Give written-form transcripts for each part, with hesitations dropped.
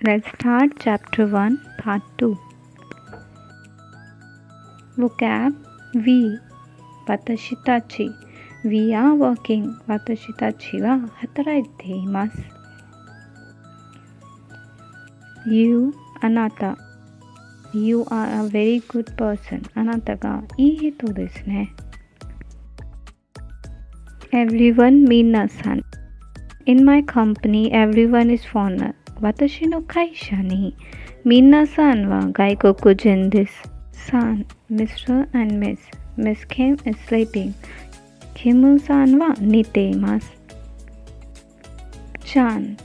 Let's start Chapter 1, Part 2. Vocab we, watashi tachi. We are working. Watashi tachi wa hataraite imasu. You, anata. You are a very good person. Anata ga ii hito desu ne. Everyone, Minna-san. In my company, everyone is foreigner. Watashi no kaisha ni Minna-san wa gaikokujin desu. San, Mr. and Miss. Miss Kim is sleeping. Kim-san wa nite imasu. Chan.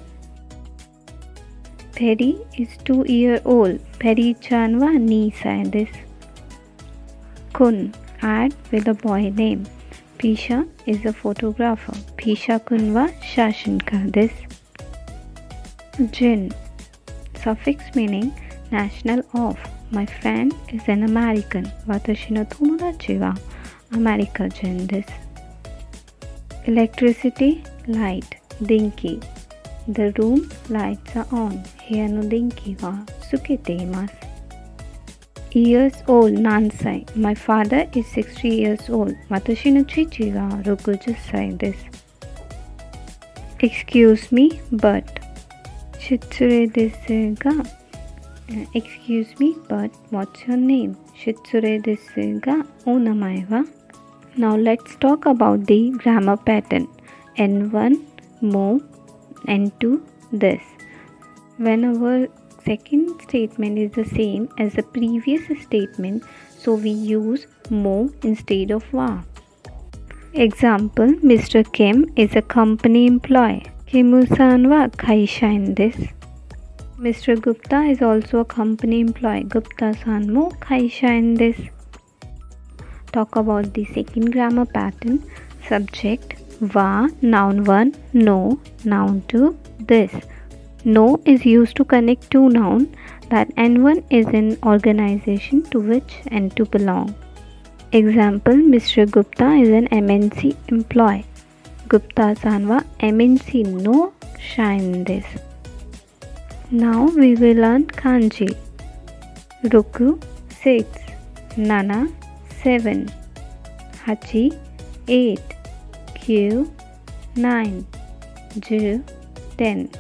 Perry is 2-year-old. Perry-chan wa 2 歳です. Kun, add with a boy name. Pisha is a photographer. Pisha-kun wa shashinka desu. Jin, suffix meaning national of. My friend is an American. Watashi no tomodachi wa America jin desu. Electricity, light. Dinki. The room lights are on. Buya no dinki wa tsukete imasu. Years old, nansai. My father is 60 years old. Watashi no chichi wa 60 歳です. Excuse me, but. 失礼ですが Excuse me, but what's your name? 失礼ですがお名前は Now let's talk about the grammar pattern. N1, mo, N2, this. When our second statement is the same as the previous statement, so we use mo instead of wa. Example, Mr. Kim is a company employee. Kim-san wa kaisha-in desu. Mr. Gupta is also a company employee. Gupta-san mo kaisha-in desu. Talk about the second grammar pattern. Subject wa, noun 1, no, noun 2, this. No is used to connect two nouns that N1 is an organization to which N2 belong. Example, Mr. Gupta is an MNC employee. Gupta-san wa MNC no shain desu. Now we will learn kanji. 6, 6, 7, 7, 8, 8, 9, 9, 10, 10.